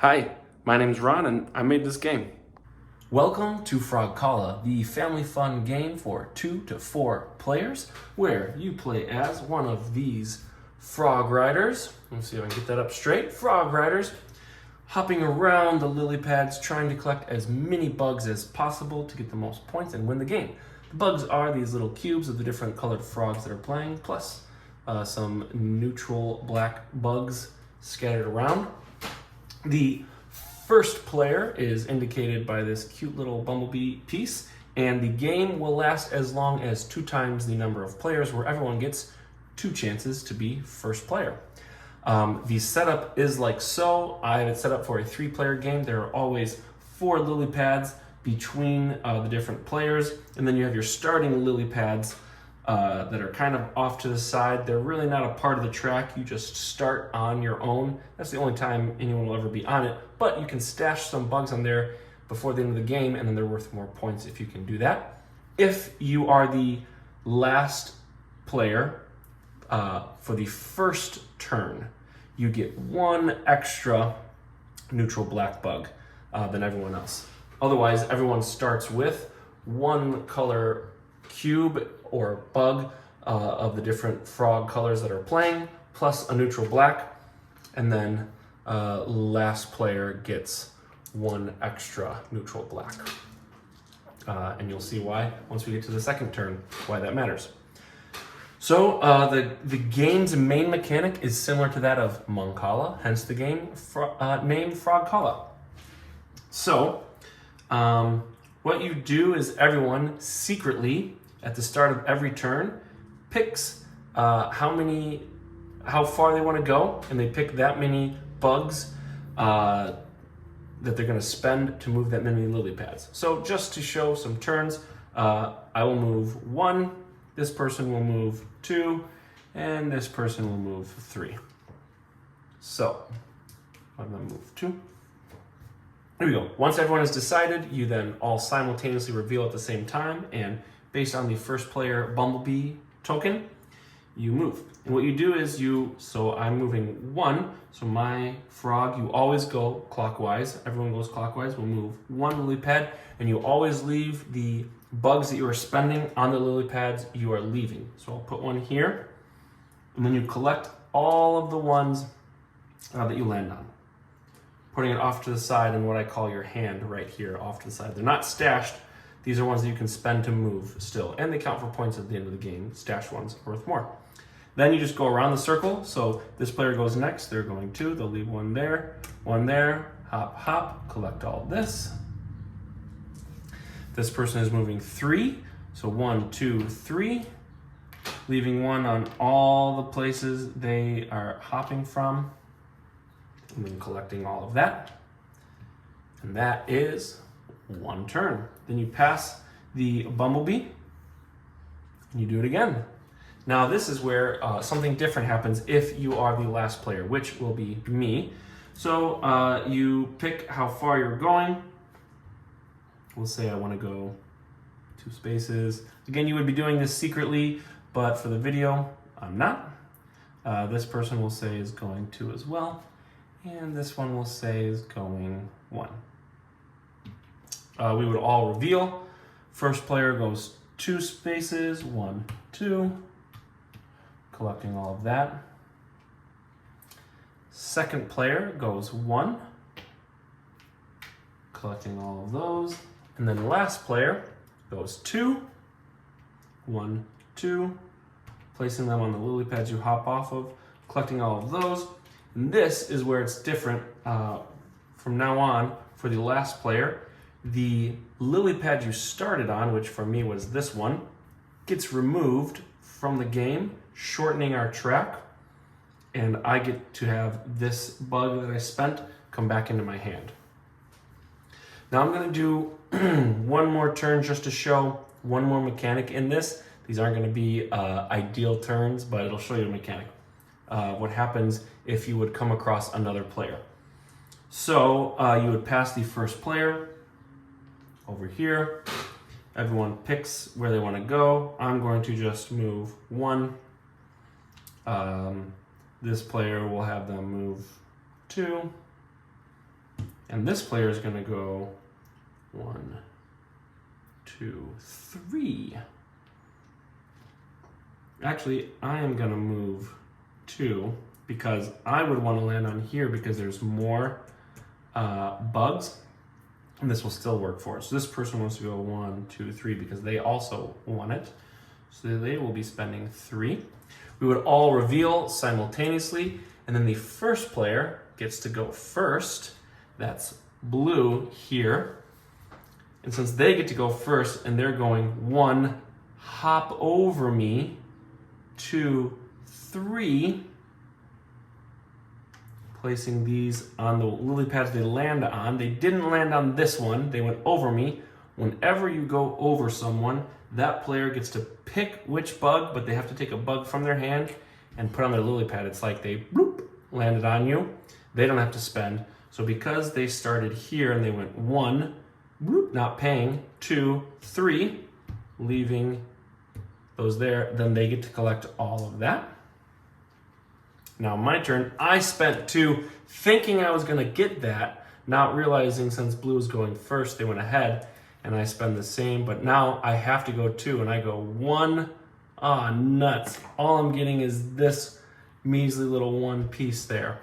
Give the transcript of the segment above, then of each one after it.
Hi, my name's Ron and I made this game. Welcome to Frogcala, the family fun game for 2 to 4 players, where you play as one of these frog riders. Let's see if I can get that up straight. Frog riders hopping around the lily pads trying to collect as many bugs as possible to get the most points and win the game. The bugs are these little cubes of the different colored frogs that are playing, plus some neutral black bugs scattered around. The first player is indicated by this cute little bumblebee piece, and the game will last as long as 2 times the number of players, where everyone gets 2 chances to be first player. The setup is like so. I have it set up for a 3-player game. There are always 4 lily pads between the different players, and then you have your starting lily pads that are kind of off to the side. They're really not a part of the track. You just start on your own. That's the only time anyone will ever be on it, but you can stash some bugs on there before the end of the game, and then they're worth more points if you can do that. If you are the last player for the first turn, you get 1 extra neutral black bug than everyone else. Otherwise, everyone starts with 1 color cube or bug of the different frog colors that are playing, plus a neutral black, and then last player gets 1 extra neutral black. And you'll see why, once we get to the second turn, why that matters. So the game's main mechanic is similar to that of Frogcala, hence the game named Frogcala. So what you do is everyone secretly, at the start of every turn, picks how far they want to go, and they pick that many bugs that they're going to spend to move that many lily pads. So just to show some turns, I will move 1, this person will move 2, and this person will move 3. So I'm going to move 2. Here we go. Once everyone has decided, you then all simultaneously reveal at the same time, and based on the first player bumblebee token, you move. And what you do is so I'm moving 1, so my frog, you always go clockwise. Everyone goes clockwise. We'll move 1 lily pad, and you always leave the bugs that you are spending on the lily pads you are leaving. So I'll put 1 here, and then you collect all of the ones that you land on, putting it off to the side in what I call your hand right here off to the side. They're not stashed. These are ones that you can spend to move still, and they count for points at the end of the game. Stashed ones are worth more. Then you just go around the circle. So this player goes next. They're going 2. They'll leave 1 there, 1 there. Hop, hop. Collect all this. This person is moving 3. So 1, 2, 3. Leaving 1 on all the places they are hopping from, and then collecting all of that. And that is 1 turn. Then you pass the bumblebee, and you do it again. Now this is where something different happens if you are the last player, which will be me. So you pick how far you're going. We'll say I want to go 2 spaces. Again, you would be doing this secretly, but for the video, I'm not. This person will say is going 2 as well, and this one will say is going 1. We would all reveal. First player goes 2 spaces, 1, 2, collecting all of that. Second player goes 1, collecting all of those. And then last player goes 2, 1, 2, placing them on the lily pads you hop off of, collecting all of those. And this is where it's different from now on for the last player. The lily pad you started on, which for me was this one, gets removed from the game, shortening our track, and I get to have this bug that I spent come back into my hand. Now I'm going to do 1 more turn just to show 1 more mechanic in this. These aren't going to be ideal turns, but it'll show you the mechanic. What happens if you would come across another player. So you would pass the first player over here. Everyone picks where they want to go. I'm going to just move 1. This player will have them move 2, And this player is going to go 1, 2, 3. Actually, I am going to move 2 because I would want to land on here because there's more bugs, and this will still work for us. So this person wants to go 1, 2, 3 because they also want it. So they will be spending 3. We would all reveal simultaneously, and then the first player gets to go first. That's blue here. And since they get to go first and they're going 1, hop over me, 2, 3, placing these on the lily pads they land on. They didn't land on this one, they went over me. Whenever you go over someone, that player gets to pick which bug, but they have to take a bug from their hand and put on their lily pad. It's like they bloop, landed on you. They don't have to spend. So because they started here and they went 1, bloop, not paying, 2, 3, leaving those there, then they get to collect all of that. Now my turn. I spent 2 thinking I was going to get that, not realizing since blue is going first, they went ahead, and I spend the same, but now I have to go 2, and I go 1. Ah, nuts. All I'm getting is this measly little 1 piece there.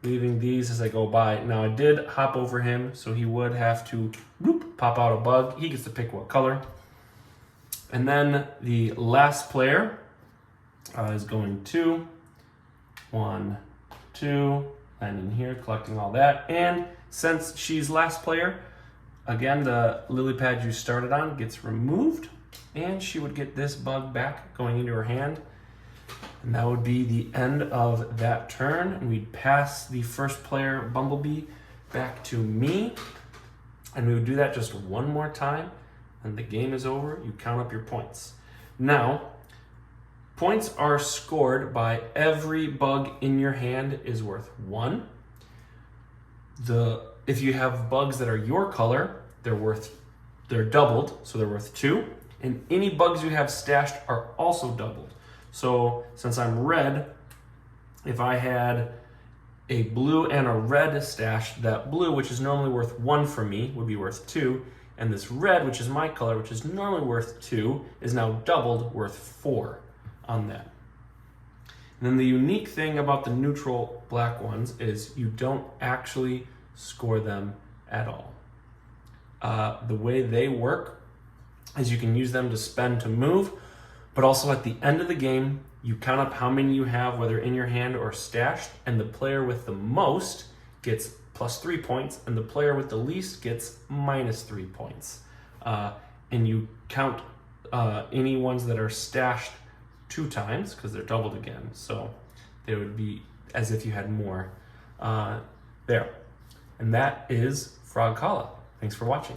Leaving these as I go by. Now I did hop over him, so he would have to whoop, pop out a bug. He gets to pick what color. And then the last player is going 2. 1, 2, landing here, collecting all that. And since she's last player, again, the lily pad you started on gets removed, and she would get this bug back going into her hand. And that would be the end of that turn. And we'd pass the first player, Bumblebee, back to me. And we would do that just one more time. And the game is over. You count up your points. Now, points are scored by every bug in your hand is worth 1. If you have bugs that are your color, they're doubled, so they're worth 2. And any bugs you have stashed are also doubled. So since I'm red, if I had a blue and a red stashed, that blue, which is normally worth 1 for me, would be worth 2. And this red, which is my color, which is normally worth 2, is now doubled, worth 4 on that. And then the unique thing about the neutral black ones is you don't actually score them at all. The way they work is you can use them to spend to move, but also at the end of the game, you count up how many you have, whether in your hand or stashed, and the player with the most gets plus 3 points, and the player with the least gets minus 3 points. And you count any ones that are stashed 2 times, because they're doubled again. So they would be as if you had more there. And that is Frogcala. Thanks for watching.